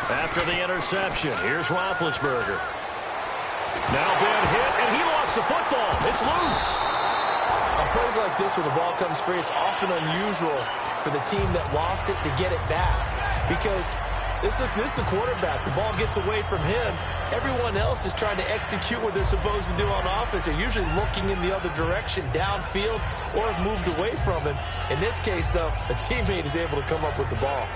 After the interception, here's Roethlisberger. Now bad hit, and he lost the football. It's loose. On plays like this where the ball comes free, it's often unusual for the team that lost it to get it back. Because this is the quarterback. The ball gets away from him. Everyone else is trying to execute what they're supposed to do on offense. They're usually looking in the other direction, downfield, or have moved away from him. In this case, though, a teammate is able to come up with the ball.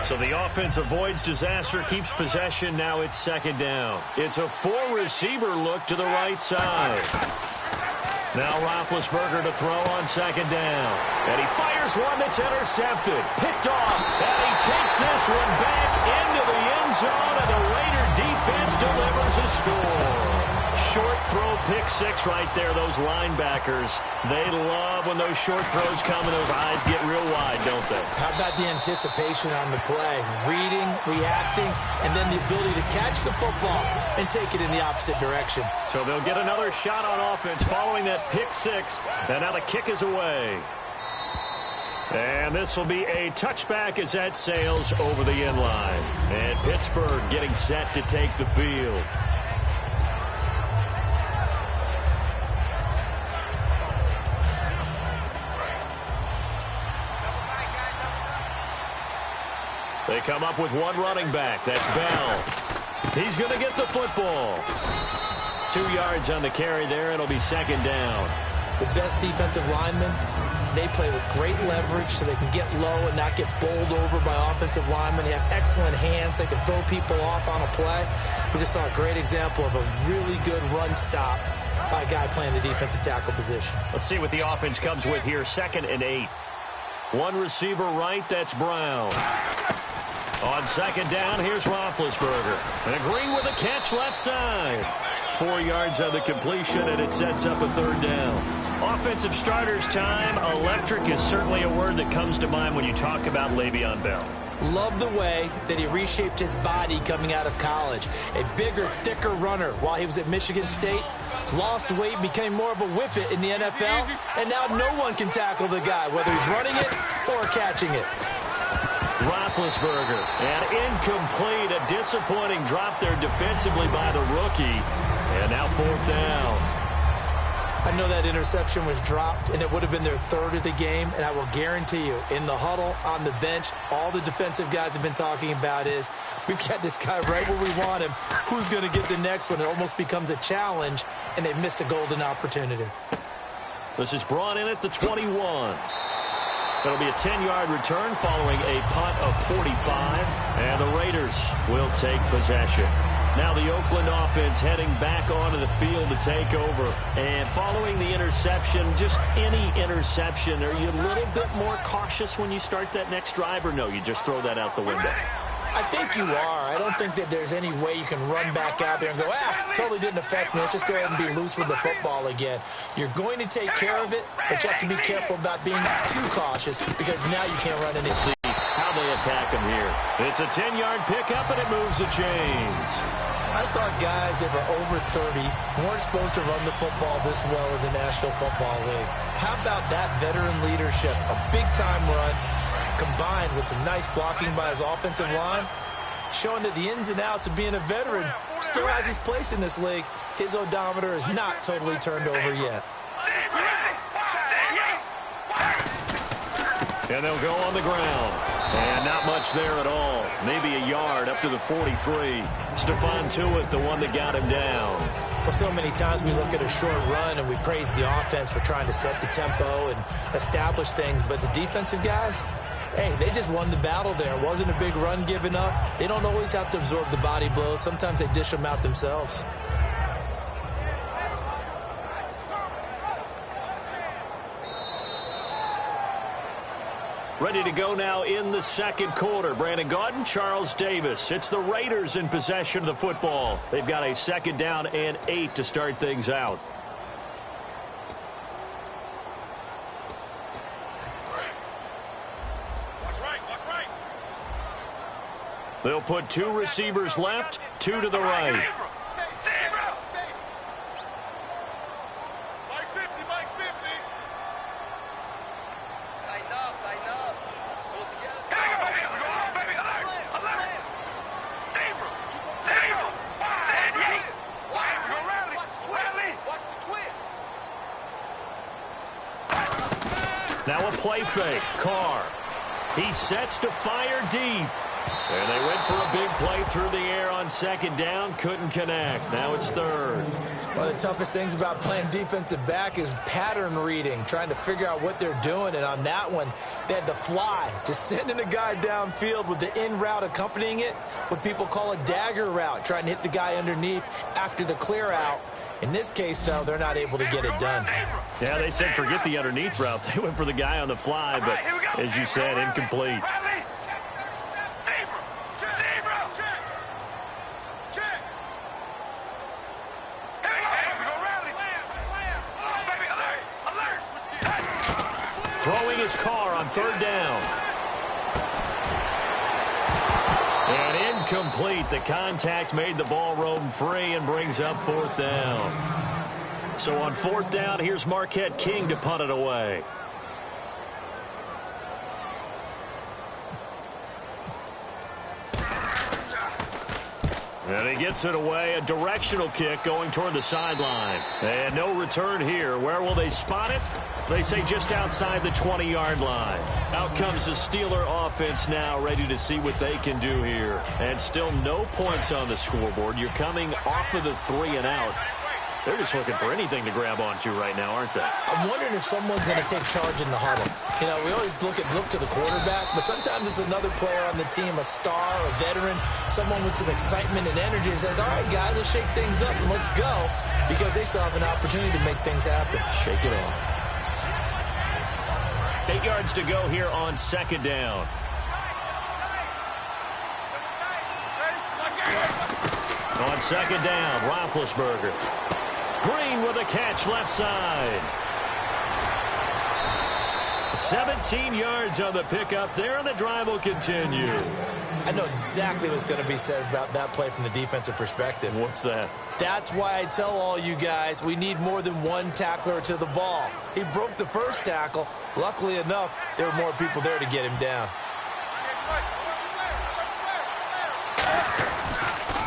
So the offense avoids disaster, keeps possession. Now it's second down. It's a four-receiver look to the right side. Now Roethlisberger to throw on second down. And he fires one that's intercepted. Picked off. And he takes this one back into the end zone, and the Raider defense delivers a score. Short throw, pick six right there. Those linebackers, they love when those short throws come and those eyes get real wide, don't they? How about the anticipation on the play? Reading, reacting, and then the ability to catch the football and take it in the opposite direction. So they'll get another shot on offense following that pick six, and now the kick is away. And this will be a touchback as that sails over the end line. And Pittsburgh getting set to take the field. They come up with one running back. That's Bell. He's going to get the football. 2 yards on the carry there. It'll be second down. The best defensive linemen, they play with great leverage so they can get low and not get bowled over by offensive linemen. They have excellent hands. They can throw people off on a play. We just saw a great example of a really good run stop by a guy playing the defensive tackle position. Let's see what the offense comes with here. 2nd and 8. One receiver right. That's Brown. On second down, here's Roethlisberger. And Green with a catch left side. 4 yards on the completion, and it sets up a third down. Offensive starters time. Electric is certainly a word that comes to mind when you talk about Le'Veon Bell. Love the way that he reshaped his body coming out of college. A bigger, thicker runner while he was at Michigan State. Lost weight, became more of a whippet in the NFL, and now no one can tackle the guy, whether he's running it or catching it. Roethlisberger, and incomplete. A disappointing drop there defensively by the rookie. And now fourth down. I know that interception was dropped, and it would have been their third of the game, and I will guarantee you, in the huddle, on the bench, all the defensive guys have been talking about is, we've got this guy right where we want him. Who's going to get the next one? It almost becomes a challenge, and they've missed a golden opportunity. This is brought in at the 21. That'll be a 10-yard return following a punt of 45, and the Raiders will take possession. Now the Oakland offense heading back onto the field to take over. And following the interception, just any interception, are you a little bit more cautious when you start that next drive, or no, you just throw that out the window? I think you are. I don't think that there's any way you can run back out there and go, totally didn't affect me. Let's just go ahead and be loose with the football again. You're going to take care of it, but you have to be careful about being too cautious because now you can't run any. See how they attack him here. It's a 10-yard pickup, and it moves the chains. I thought guys that were over 30 weren't supposed to run the football this well in the National Football League. How about that veteran leadership? A big-time run combined with some nice blocking by his offensive line, showing that the ins and outs of being a veteran still has his place in this league. His odometer is not totally turned over yet. And they'll go on the ground. And not much there at all. Maybe a yard up to the 43. Stephon Tuitt, the one that got him down. Well, so many times we look at a short run and we praise the offense for trying to set the tempo and establish things. But the defensive guys, hey, they just won the battle there. It wasn't a big run given up. They don't always have to absorb the body blows. Sometimes they dish them out themselves. Ready to go now in the second quarter. Brandon Gaudin, Charles Davis. It's the Raiders in possession of the football. They've got a second down and 8 to start things out. Watch right. They'll put 2 receivers left, 2 to the right. play fake. Carr. He sets to fire deep. And they went for a big play through the air on second down. Couldn't connect. Now it's third. One of the toughest things about playing defensive back is pattern reading, trying to figure out what they're doing. And on that one, they had the fly, just sending a guy downfield with the in route accompanying it, what people call a dagger route, trying to hit the guy underneath after the clear out. In this case, though, they're not able to get it done. Yeah, they said forget the underneath route. They went for the guy on the fly, but as you said, incomplete. Throwing his car on third down. And incomplete. The contact made the ball roam free and brings up fourth down. So on fourth down, here's Marquette King to punt it away. And he gets it away. A directional kick going toward the sideline. And no return here. Where will they spot it? They say just outside the 20-yard line. Out comes the Steeler offense now, ready to see what they can do here. And still no points on the scoreboard. You're coming off of the 3 and out. They're just looking for anything to grab onto right now, aren't they? I'm wondering if someone's going to take charge in the huddle. You know, we always look to the quarterback, but sometimes it's another player on the team, a star, a veteran, someone with some excitement and energy. It's like, all right, guys, let's shake things up and let's go, because they still have an opportunity to make things happen. Shake it off. 8 yards to go here on second down. On second down, Roethlisberger. Green with a catch left side. 17 yards on the pickup there, and the drive will continue. I know exactly what's going to be said about that play from the defensive perspective. What's that? That's why I tell all you guys we need more than one tackler to the ball. He broke the first tackle. Luckily enough, there were more people there to get him down.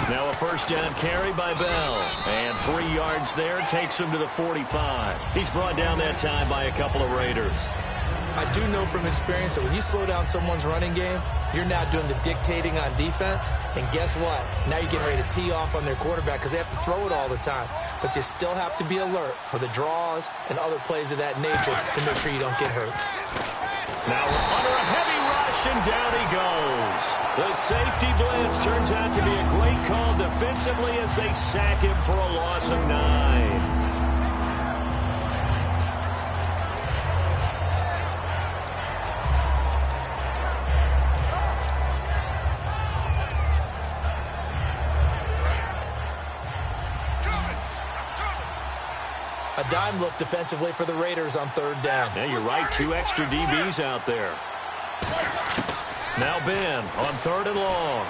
Now a first down carry by Bell. And 3 yards there takes him to the 45. He's brought down that time by a couple of Raiders. I do know from experience that when you slow down someone's running game, you're now doing the dictating on defense. And guess what? Now you're getting ready to tee off on their quarterback because they have to throw it all the time. But you still have to be alert for the draws and other plays of that nature to make sure you don't get hurt. Now under a heavy rush, and down he goes. The safety blitz turns out to be a great call defensively as they sack him for a loss of 9. A dime look defensively for the Raiders on third down. Yeah, you're right. 2 extra DBs out there. Now Ben on third and long.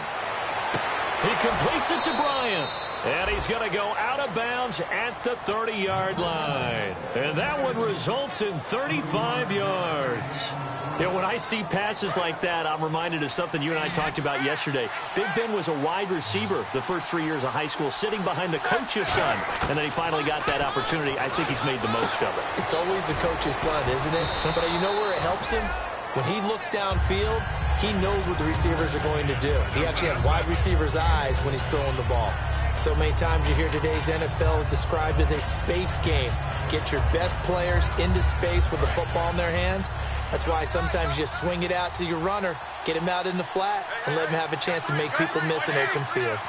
He completes it to Bryant. And he's going to go out of bounds at the 30-yard line. And that one results in 35 yards. You know, when I see passes like that, I'm reminded of something you and I talked about yesterday. Big Ben was a wide receiver the first 3 years of high school, sitting behind the coach's son. And then he finally got that opportunity. I think he's made the most of it. It's always the coach's son, isn't it? But you know where it helps him? When he looks downfield, he knows what the receivers are going to do. He actually has wide receivers' eyes when he's throwing the ball. So many times you hear today's NFL described as a space game. Get your best players into space with the football in their hands. That's why sometimes you swing it out to your runner, get him out in the flat, and let him have a chance to make people miss an open field.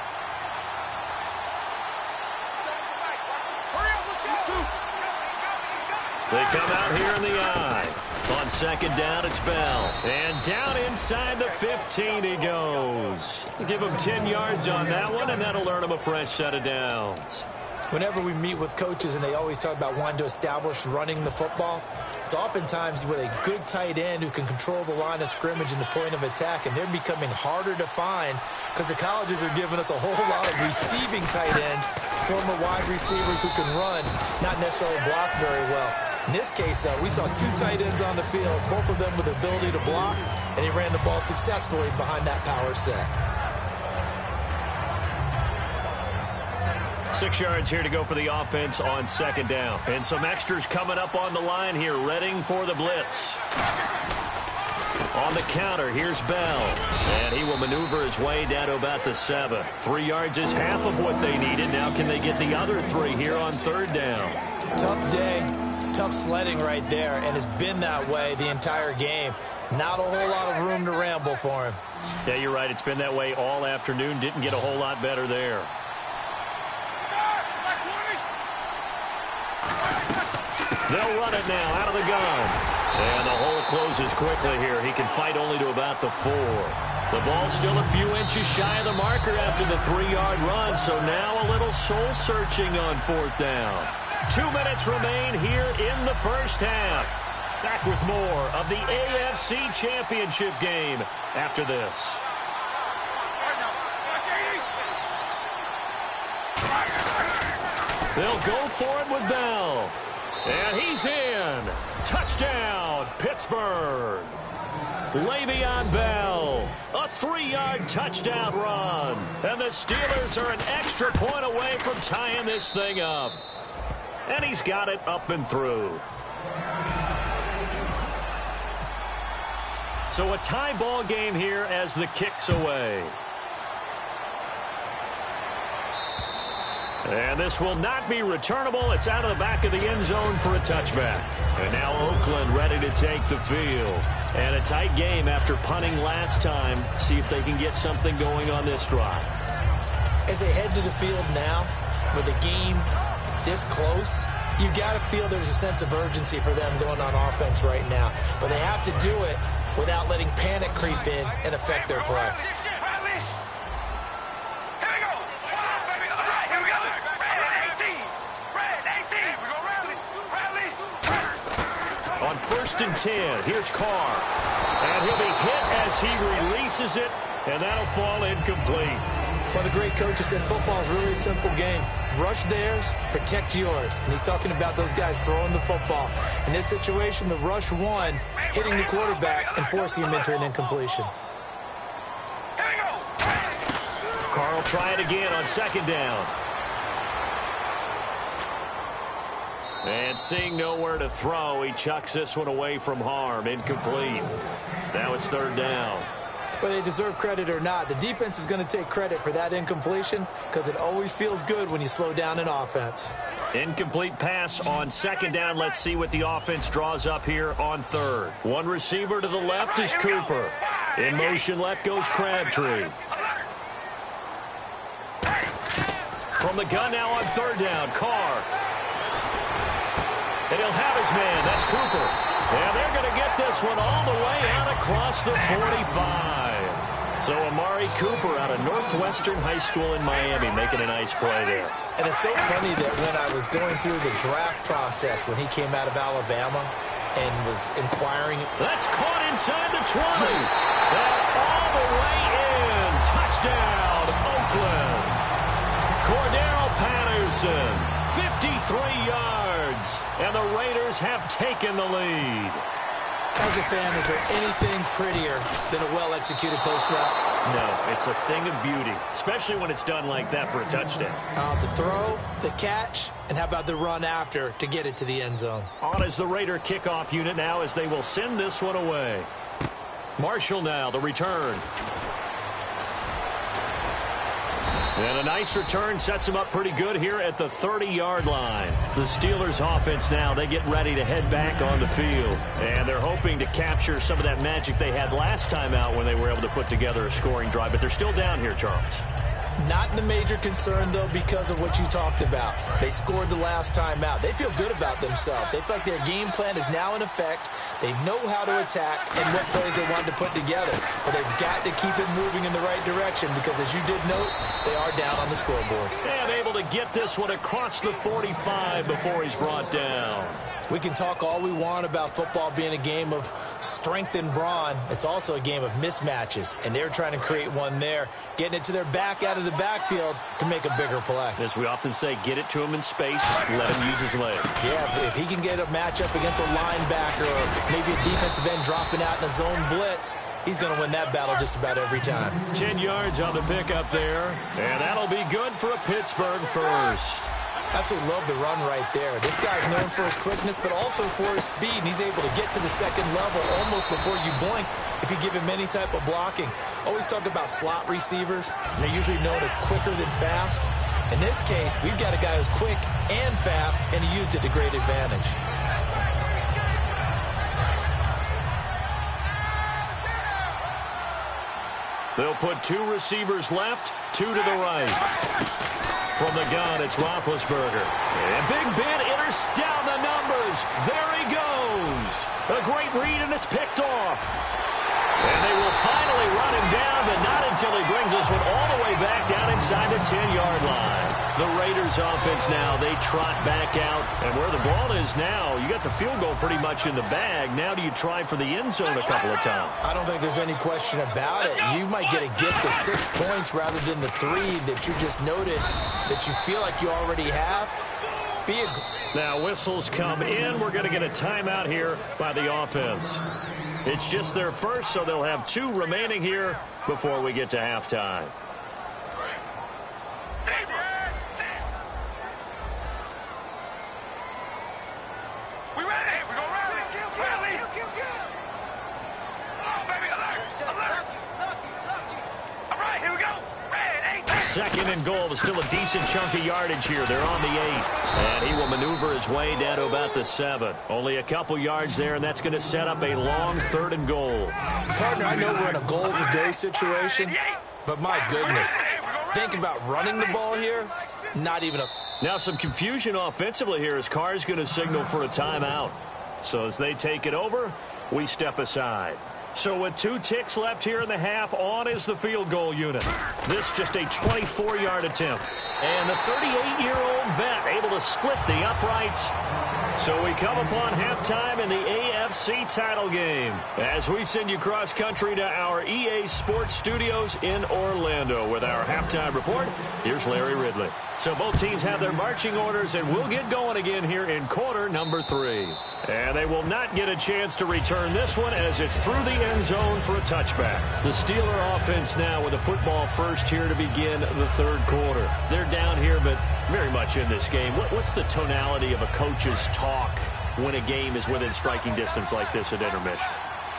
They come out here in the eye. On second down, it's Bell. And down inside the 15 he goes. Give him 10 yards on that one, and that'll earn him a fresh set of downs. Whenever we meet with coaches and they always talk about wanting to establish running the football, it's oftentimes with a good tight end who can control the line of scrimmage and the point of attack, and they're becoming harder to find because the colleges are giving us a whole lot of receiving tight ends, former wide receivers who can run, not necessarily block very well. In this case, though, we saw 2 tight ends on the field, both of them with the ability to block, and he ran the ball successfully behind that power set. 6 yards here to go for the offense on second down. And some extras coming up on the line here, readying for the blitz. On the counter, here's Bell. And he will maneuver his way down to about the 7. 3 yards is half of what they needed. Now can they get the other 3 here on 3rd down? Tough day, tough sledding right there, and it's been that way the entire game. Not a whole lot of room to ramble for him. Yeah, you're right. It's been that way all afternoon. Didn't get a whole lot better there. They'll run it now out of the gun. And the hole closes quickly here. He can fight only to about the 4. The ball's still a few inches shy of the marker after the 3-yard run, so now a little soul-searching on 4th down. 2 minutes remain here in the first half. Back with more of the AFC Championship game after this. They'll go for it with Bell. And he's in. Touchdown, Pittsburgh. Le'Veon Bell, a 3-yard touchdown run. And the Steelers are an extra point away from tying this thing up. And he's got it up and through. So a tie ball game here as the kick's away. And this will not be returnable. It's out of the back of the end zone for a touchback. And now Oakland ready to take the field. And a tight game after punting last time. See if they can get something going on this drive. As they head to the field now, with the game this close, you've got to feel there's a sense of urgency for them going on offense right now. But they have to do it without letting panic creep in and affect their play. On 1st and 10, here's Carr. And he'll be hit as he releases it, and that'll fall incomplete. Well, the great coach has said football is really a simple game. Rush theirs, protect yours. And he's talking about those guys throwing the football. In this situation, the rush won, hitting the quarterback and forcing him into an incompletion. Carr will try it again on 2nd down. And seeing nowhere to throw, he chucks this one away from harm. Incomplete. Now it's 3rd down. Whether they deserve credit or not, the defense is going to take credit for that incompletion because it always feels good when you slow down an offense. Incomplete pass on 2nd down. Let's see what the offense draws up here on 3rd. One receiver to the left is Cooper. In motion left goes Crabtree. From the gun now on 3rd down, Carr. And he'll have his man. That's Cooper. And they're going to get this one all the way out across the 45. So Amari Cooper out of Northwestern High School in Miami making a nice play there. And it's so funny that when I was going through the draft process when he came out of Alabama and was inquiring. That's caught inside the 20. And all the way in. Touchdown, Oakland. Cordero Patterson, 53 yards. And the Raiders have taken the lead. As a fan, is there anything prettier than a well-executed post route? No, it's a thing of beauty, especially when it's done like that for a touchdown. The throw, the catch, and how about the run after to get it to the end zone? On is the Raider kickoff unit now as they will send this one away. Marshall now, the return. And a nice return sets him up pretty good here at the 30-yard line. The Steelers offense now, they get ready to head back on the field. And they're hoping to capture some of that magic they had last time out when they were able to put together a scoring drive. But they're still down here, Charles. Not the major concern, though, because of what you talked about. They scored the last time out. They feel good about themselves. They feel like their game plan is now in effect. They know how to attack and what plays they want to put together. But they've got to keep it moving in the right direction because, as you did note, they are down on the scoreboard. And able to get this one across the 45 before he's brought down. We can talk all we want about football being a game of strength and brawn. It's also a game of mismatches, and they're trying to create one there, getting it to their back out of the backfield to make a bigger play. As we often say, get it to him in space, let him use his leg. Yeah, if he can get a matchup against a linebacker or maybe a defensive end dropping out in a zone blitz, he's going to win that battle just about every time. 10 yards on the pickup there, and that'll be good for a Pittsburgh first. Absolutely love the run right there. This guy's known for his quickness, but also for his speed. And he's able to get to the second level almost before you blink if you give him any type of blocking. Always talk about slot receivers, and they're usually known as quicker than fast. In this case, we've got a guy who's quick and fast, and he used it to great advantage. They'll put 2 receivers left, 2 to the right. From the gun, it's Roethlisberger. And Big Ben enters down the numbers. There he goes. A great read, and it's picked off. And they will finally run him down, but not until he brings this one all the way back down inside the 10-yard line. The Raiders offense now, they trot back out. And where the ball is now, you got the field goal pretty much in the bag. Now do you try for the end zone a couple of times? I don't think there's any question about it. You might get a gift of 6 points rather than the 3 that you just noted that you feel like you already have. Now whistles come in. We're going to get a timeout here by the offense. It's just their first, so they'll have 2 remaining here before we get to halftime. We ready? We gonna rally. Rally. Oh, baby, alert. All right, here we go. Red, 8. Second and goal. Still a decent chunk of yardage here. They're on the 8. And he will maneuver his way down to about the 7. Only a couple yards there, and that's going to set up a long 3rd and goal. Partner, I know we're in a goal-to-go situation, but my goodness, think about running the ball here, not even a... Now some confusion offensively here as Carr's going to signal for a timeout. So as they take it over, we step aside. So with 2 ticks left here in the half, on is the field goal unit. This just a 24-yard attempt. And the 38-year-old vet able to split the uprights. So we come upon halftime in the AFC title game as we send you cross-country to our EA Sports Studios in Orlando with our halftime report. Here's Larry Ridley. So both teams have their marching orders, and we'll get going again here in quarter number 3. And they will not get a chance to return this one as it's through the end zone for a touchback. The Steeler offense now with the football first here to begin the 3rd quarter. They're down here, but very much in this game. What's the tonality of a coach's talk when a game is within striking distance like this at intermission?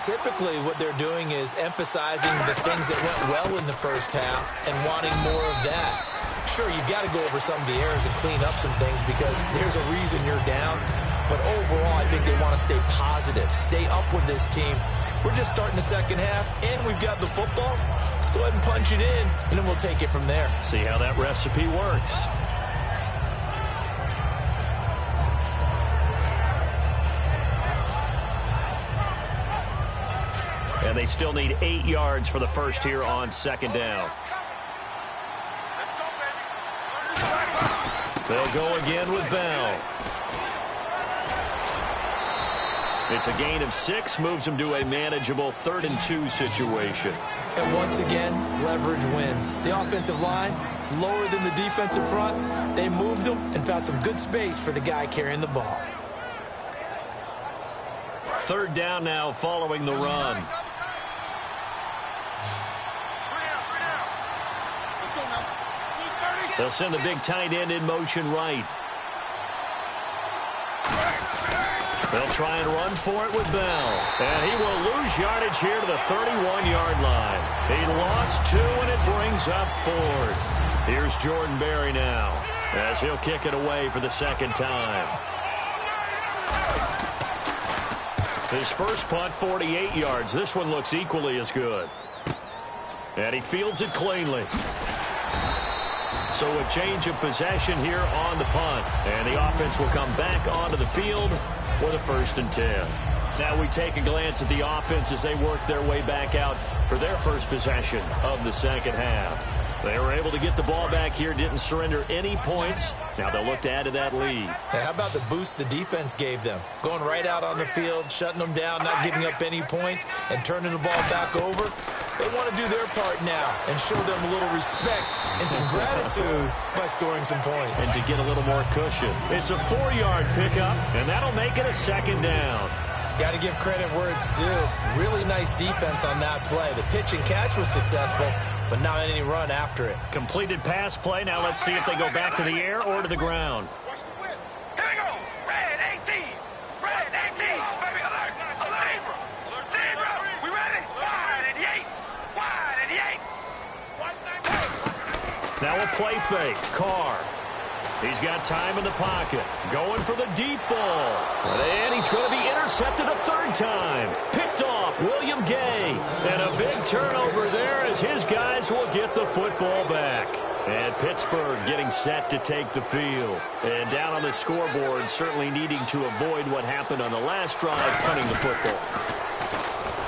Typically, what they're doing is emphasizing the things that went well in the first half and wanting more of that. Sure, you've got to go over some of the errors and clean up some things because there's a reason you're down. But overall, I think they want to stay positive, stay up with this team. We're just starting the second half, and we've got the football. Let's go ahead and punch it in, and then we'll take it from there. See how that recipe works. And they still need 8 yards for the first here on 2nd down. They'll go again with Bell. It's a gain of 6, moves them to a manageable 3rd and 2 situation. And once again, leverage wins. The offensive line, lower than the defensive front. They moved them and found some good space for the guy carrying the ball. 3rd down now following the run. They'll send the big tight end in motion right. They'll try and run for it with Bell. And he will lose yardage here to the 31-yard line. He lost 2, and it brings up 4th. Here's Jordan Berry now as he'll kick it away for the 2nd time. His first punt, 48 yards. This one looks equally as good. And he fields it cleanly. So a change of possession here on the punt. And the offense will come back onto the field for the 1st and 10. Now we take a glance at the offense as they work their way back out for their first possession of the 2nd half. They were able to get the ball back here, didn't surrender any points. Now they'll look to add to that lead. Hey, how about the boost the defense gave them? Going right out on the field, shutting them down, not giving up any points, and turning the ball back over. They want to do their part now and show them a little respect and some gratitude by scoring some points. And to get a little more cushion. It's a 4-yard pickup, and that'll make it a 2nd down. Got to give credit where it's due. Really nice defense on that play. The pitch and catch was successful, but not any run after it. Completed pass play. Now let's see if they go back to the air or to the ground. Now a play fake. Carr. He's got time in the pocket. Going for the deep ball. And he's going to be intercepted a third time. Picked off William Gay. And a big turnover there as his guys will get the football back. And Pittsburgh getting set to take the field. And down on the scoreboard, certainly needing to avoid what happened on the last drive, punting the football.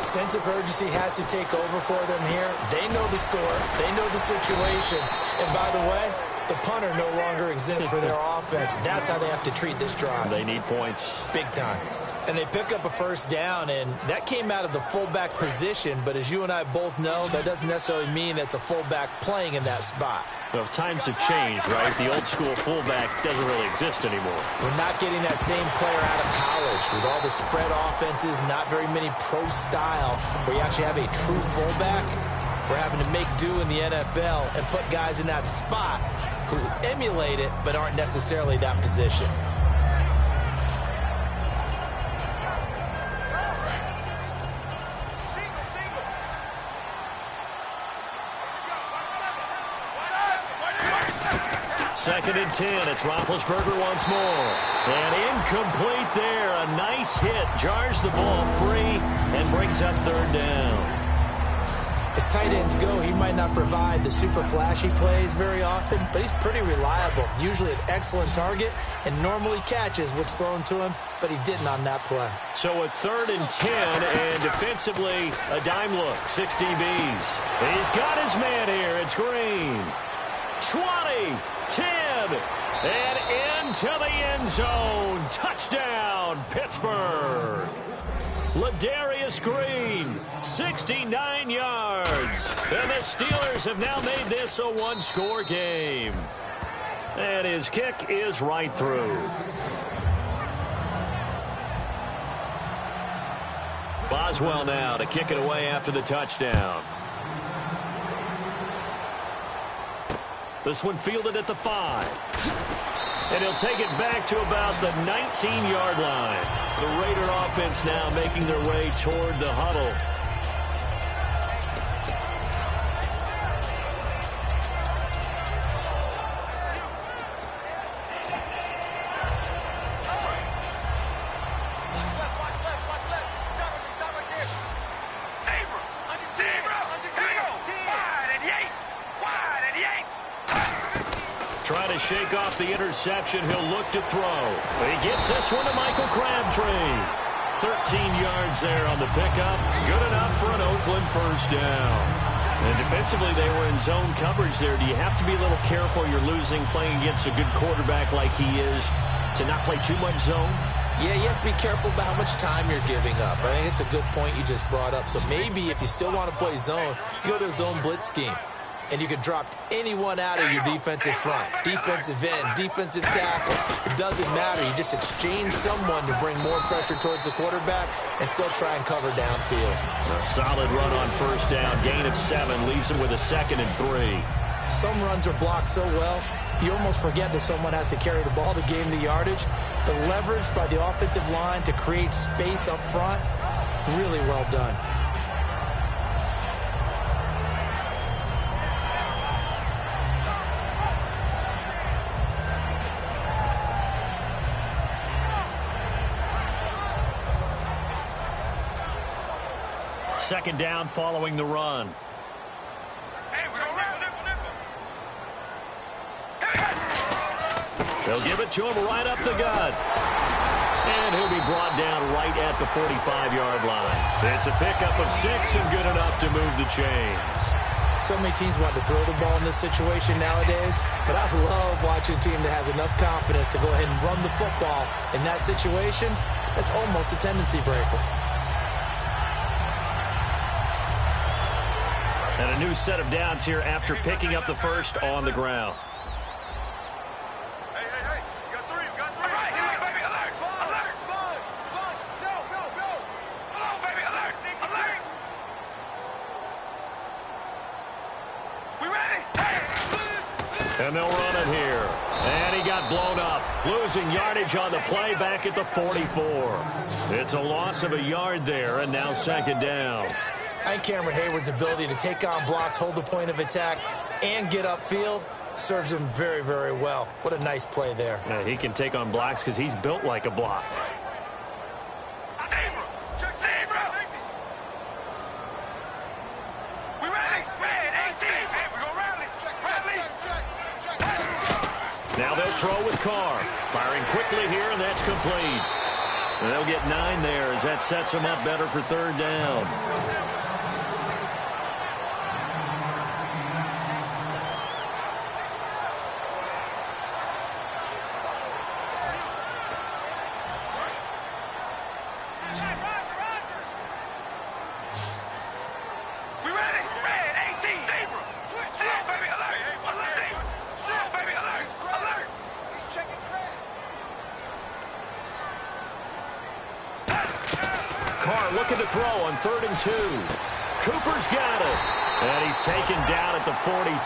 Sense of urgency has to take over for them here. They know the score. They know the situation. And by the way, the punter no longer exists for their offense. That's how they have to treat this drive. They need points. Big time. And they pick up a first down, and that came out of the fullback position. But as you and I both know, that doesn't necessarily mean it's a fullback playing in that spot. Well, times have changed, right? The old school fullback doesn't really exist anymore. We're not getting that same player out of college with all the spread offenses, not very many pro style, where you actually have a true fullback. We're having to make do in the NFL and put guys in that spot who emulate it but aren't necessarily that position. Second and 10. It's Roethlisberger once more. And incomplete there. A nice hit. Jars the ball free and brings up third down. As tight ends go, he might not provide the super flashy plays very often, but he's pretty reliable. Usually an excellent target and normally catches what's thrown to him, but he didn't on that play. So a third and 10, and defensively a dime look. 6 DBs. He's got his man here. It's Green. 20, 10, and into the end zone. Touchdown, Pittsburgh. Ladarius Green, 69 yards. And the Steelers have now made this a one-score game. And his kick is right through. Boswell now to kick it away after the touchdown. This one fielded at the 5. And he'll take it back to about the 19-yard line. The Raider offense now making their way toward the huddle. Trying to shake off the interception. He'll look to throw. He gets this one to Michael Crabtree. 13 yards there on the pickup. Good enough for an Oakland first down. And defensively, they were in zone coverage there. Do you have to be a little careful? You're losing playing against a good quarterback like he is to not play too much zone? Yeah, you have to be careful about how much time you're giving up. I think it's a good point you just brought up. So maybe if you still want to play zone, you go to a zone blitz scheme. And you can drop anyone out of your defensive front. Defensive end, defensive tackle. It doesn't matter. You just exchange someone to bring more pressure towards the quarterback and still try and cover downfield. A solid run on first down. Gain of 7 leaves him with a 2nd and 3. Some runs are blocked so well, you almost forget that someone has to carry the ball to gain the yardage. The leverage by the offensive line to create space up front, really well done. Second down following the run. They'll give it to him right up the gut. And he'll be brought down right at the 45-yard line. It's a pickup of 6 and good enough to move the chains. So many teams want to throw the ball in this situation nowadays, but I love watching a team that has enough confidence to go ahead and run the football. In that situation, that's almost a tendency breaker. And a new set of downs here after picking up the first on the ground. Hey, you got 3, All right, here we go, baby. Alert. Go. Come on, baby, alert. We ready? And they'll run it here. And he got blown up. Losing yardage on the play back at the 44. It's a loss of a yard there, and now second down. I think Cameron Hayward's ability to take on blocks, hold the point of attack, and get upfield Serves him very, very well. What a nice play there. Yeah, he can take on blocks because he's built like a block. Now they'll throw with Carr. Firing quickly here, and that's complete. And they'll get 9 there as that sets them up better for third down. Carr looking to throw on 3rd and 2. Cooper's got it. And he's taken down at the 43,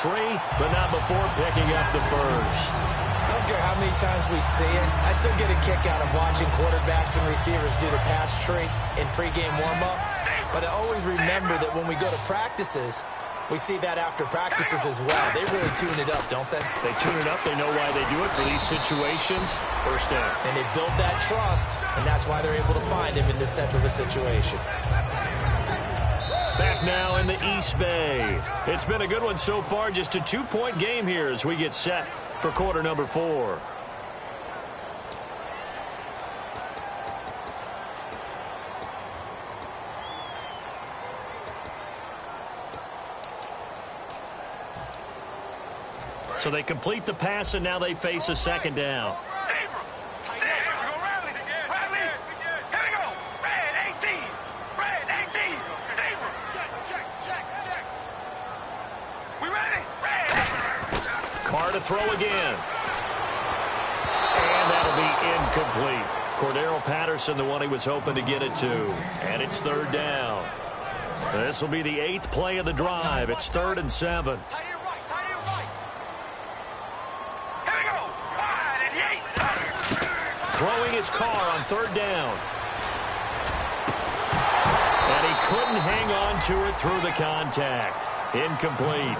but not before picking up the first. I don't care how many times we see it. I still get a kick out of watching quarterbacks and receivers do the pass tree in pregame warm-up. But I always remember that when we go to practices, we see that after practices as well. They really tune it up, don't they? They tune it up. They know why they do it for these situations. First down. And they build that trust, and that's why they're able to find him in this type of a situation. Back now in the East Bay. It's been a good one so far. Just a 2-point game here as we get set for quarter number 4. So they complete the pass, and now they face a second down. Carr to throw again. And that'll be incomplete. Cordero Patterson, the one he was hoping to get it to. And it's third down. This will be the 8th play of the drive. It's 3rd and 7. Throwing his Carr on 3rd down. And he couldn't hang on to it through the contact. Incomplete.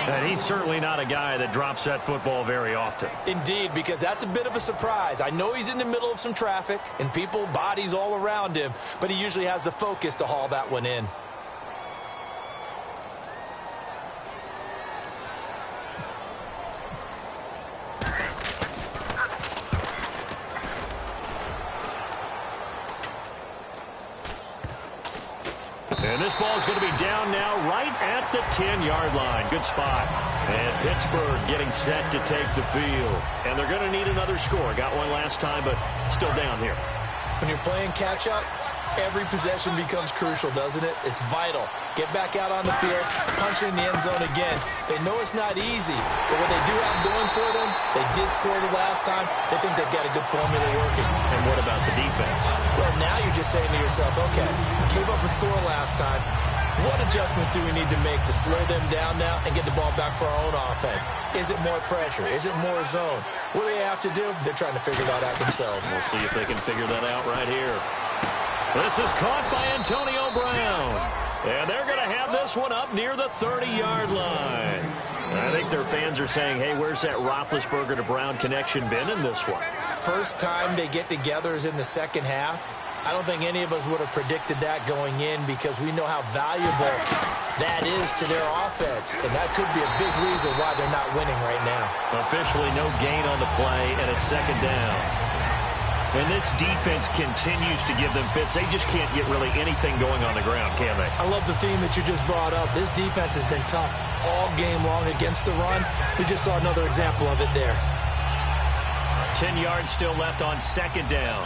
And he's certainly not a guy that drops that football very often. Indeed, because that's a bit of a surprise. I know he's in the middle of some traffic and people, bodies all around him, but he usually has the focus to haul that one in. And this ball is going to be down now right at the 10-yard line. Good spot. And Pittsburgh getting set to take the field. And they're going to need another score. Got one last time, but still down here. When you're playing catch-up, every possession becomes crucial, doesn't it? It's vital. Get back out on the field, punch it in the end zone again. They know it's not easy, but what they do have going for them, they did score the last time. They think they've got a good formula working. And what about the defense? Well, now you're just saying to yourself, okay, gave up a score last time. What adjustments do we need to make to slow them down now and get the ball back for our own offense? Is it more pressure? Is it more zone? What do they have to do? They're trying to figure that out themselves. We'll see if they can figure that out right here. This is caught by Antonio Brown. And they're going to have this one up near the 30-yard line. And I think their fans are saying, hey, where's that Roethlisberger to Brown connection been in this one? First time they get together is in the second half. I don't think any of us would have predicted that going in because we know how valuable that is to their offense. And that could be a big reason why they're not winning right now. Officially no gain on the play, and it's second down. And this defense continues to give them fits. They just can't get really anything going on the ground, can they? I love the theme that you just brought up. This defense has been tough all game long against the run. We just saw another example of it there. 10 yards still left on second down.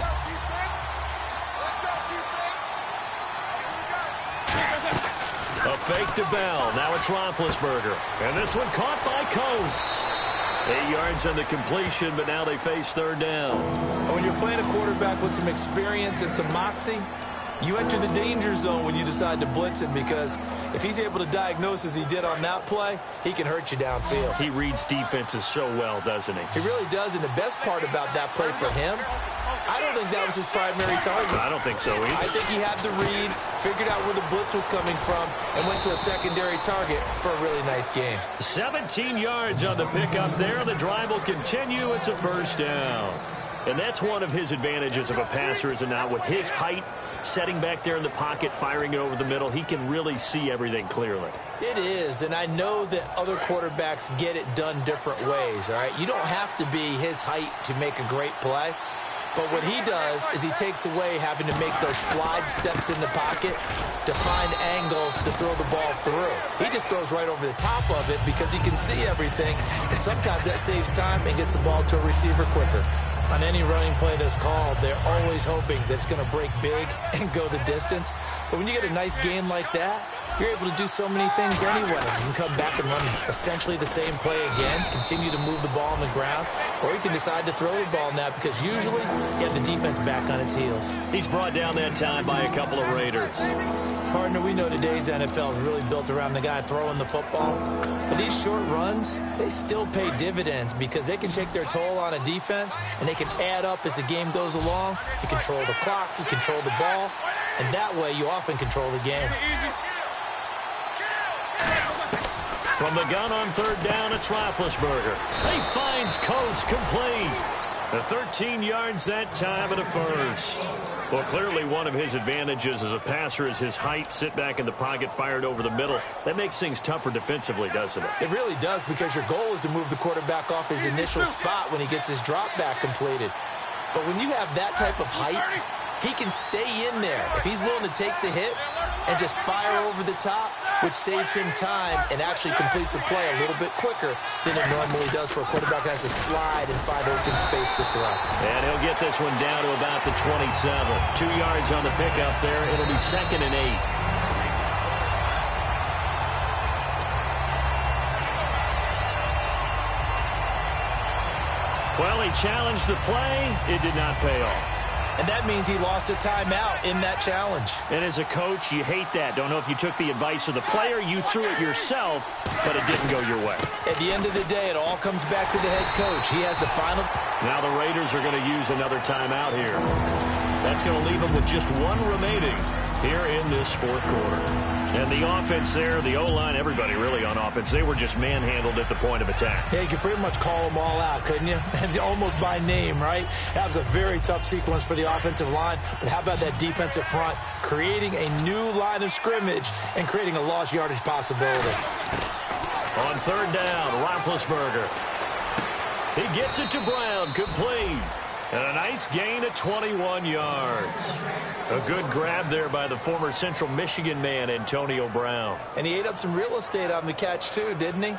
A fake to Bell. Now it's Roethlisberger. And this one caught by Coates. 8 yards on the completion, but now they face third down. When you're playing a quarterback with some experience and some moxie, you enter the danger zone when you decide to blitz him because if he's able to diagnose as he did on that play, he can hurt you downfield. He reads defenses so well, doesn't he? He really does, and the best part about that play for him I don't think that was his primary target. I don't think so either. I think he had the read, figured out where the blitz was coming from, and went to a secondary target for a really nice game. 17 yards on the pickup there. The drive will continue. It's a first down. And that's one of his advantages of a passer, is it not? With his height, setting back there in the pocket, firing it over the middle, he can really see everything clearly. It is, and I know that other quarterbacks get it done different ways, all right? You don't have to be his height to make a great play. But what he does is he takes away having to make those slide steps in the pocket to find angles to throw the ball through. He just throws right over the top of it because he can see everything, and sometimes that saves time and gets the ball to a receiver quicker. On any running play that's called, they're always hoping that it's going to break big and go the distance. But when you get a nice game like that, you're able to do so many things anyway. You can come back and run essentially the same play again, continue to move the ball on the ground, or you can decide to throw the ball now because usually you have the defense back on its heels. He's brought down that time by a couple of Raiders. Partner, we know today's NFL is really built around the guy throwing the football. But these short runs, they still pay dividends because they can take their toll on a defense and they can add up as the game goes along. You control the clock, you control the ball, and that way you often control the game. From the gun on third down, it's Roethlisberger. He finds Coates complete. The 13 yards that time at a first. Well, clearly one of his advantages as a passer is his height. Sit back in the pocket, fired over the middle. That makes things tougher defensively, doesn't it? It really does, because your goal is to move the quarterback off his initial spot when he gets his drop back completed. But when you have that type of height, he can stay in there if he's willing to take the hits and just fire over the top, which saves him time and actually completes a play a little bit quicker than it normally does for a quarterback that has to slide and find open space to throw. And he'll get this one down to about the 27. 2 yards on the pickup there. It'll be 2nd and 8. Well, he challenged the play. It did not pay off. And that means he lost a timeout in that challenge. And as a coach, you hate that. Don't know if you took the advice of the player. You threw it yourself, but it didn't go your way. At the end of the day, it all comes back to the head coach. He has the final. Now the Raiders are going to use another timeout here. That's going to leave them with just one remaining here in this fourth quarter. And the offense there, the O-line, everybody really on offense, they were just manhandled at the point of attack. Yeah, you could pretty much call them all out, couldn't you? And almost by name, right? That was a very tough sequence for the offensive line. But how about that defensive front creating a new line of scrimmage and creating a lost yardage possibility? On third down, Roethlisberger. He gets it to Brown, complete. And a nice gain of 21 yards. A good grab there by the former Central Michigan man, Antonio Brown. And he ate up some real estate on the catch, too, didn't he?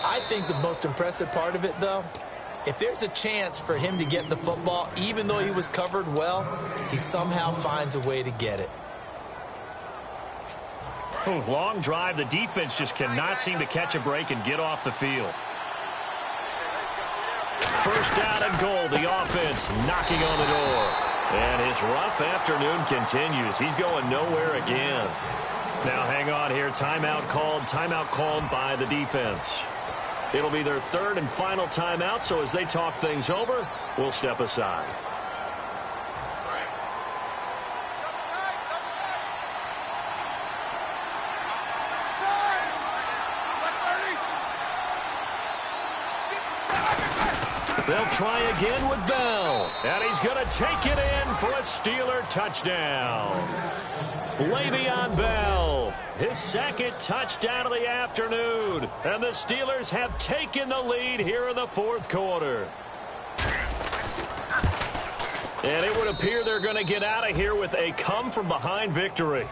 I think the most impressive part of it, though, if there's a chance for him to get the football, even though he was covered well, he somehow finds a way to get it. Ooh, long drive. The defense just cannot seem to catch a break and get off the field. First down and goal. The offense knocking on the door. And his rough afternoon continues. He's going nowhere again. Now hang on here. Timeout called by the defense. It'll be their third and final timeout, so as they talk things over, we'll step aside. They'll try again with Bell. And he's going to take it in for a Steeler touchdown. Le'Veon Bell, his second touchdown of the afternoon. And the Steelers have taken the lead here in the fourth quarter. And it would appear they're going to get out of here with a come-from-behind victory.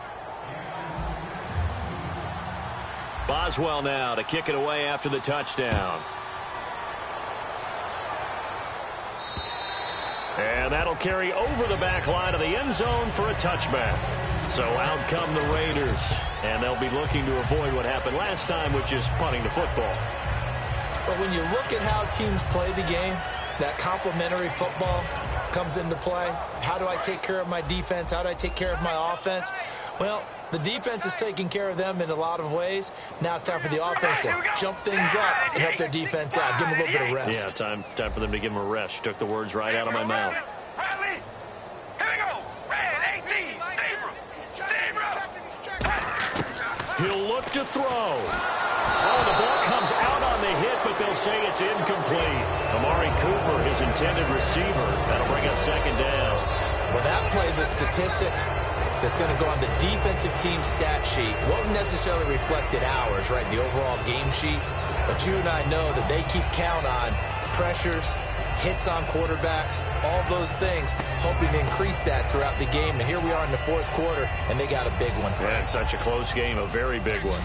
Boswell now to kick it away after the touchdown. And that'll carry over the back line of the end zone for a touchback. So out come the Raiders. And they'll be looking to avoid what happened last time, which is punting the football. But when you look at how teams play the game, that complementary football comes into play. How do I take care of my defense? How do I take care of my offense? Well, the defense is taking care of them in a lot of ways. Now it's time for the offense to jump things up and help their defense out. Give them a little bit of rest. Yeah, time for them to give them a rest. Took the words right out of my mouth. look to throw. Oh, the ball comes out on the hit, but they'll say it's incomplete. Amari Cooper, his intended receiver. That'll bring up second down. Well, that plays a statistic that's going to go on the defensive team stat sheet. Won't necessarily reflect in ours, right, the overall game sheet. But you and I know that they keep count on pressures, hits on quarterbacks, all those things, hoping to increase that throughout the game. And here we are in the fourth quarter, and they got a big one. Yeah, it's such a close game, a very big one.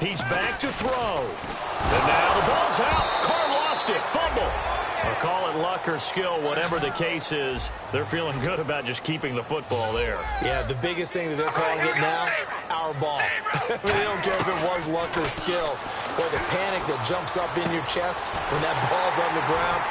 He's back to throw. And now the ball's out. Carr lost it. Fumble. Or call it luck or skill, whatever the case is. They're feeling good about just keeping the football there. Yeah, the biggest thing that they're calling it now, our ball. They don't care if it was luck or skill. Or the panic that jumps up in your chest when that ball's on the ground.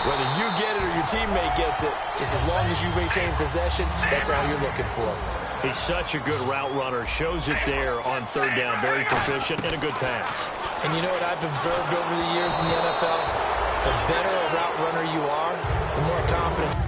Whether you get it or your teammate gets it, just as long as you maintain possession, that's all you're looking for. He's such a good route runner. Shows it there on third down. Very proficient and a good pass. And you know what I've observed over the years in the NFL? The better a route runner you are, the more confident.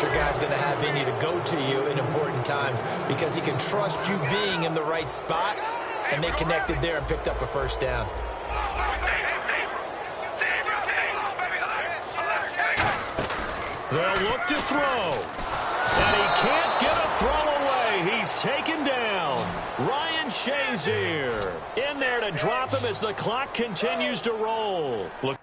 Your guy's going to have in you to go to you in important times because he can trust you being in the right spot, and they connected there and picked up a first down. They'll look to throw. And he can't get a throw away. He's taken down. Ryan Shazier in there to drop him as the clock continues to roll. Look.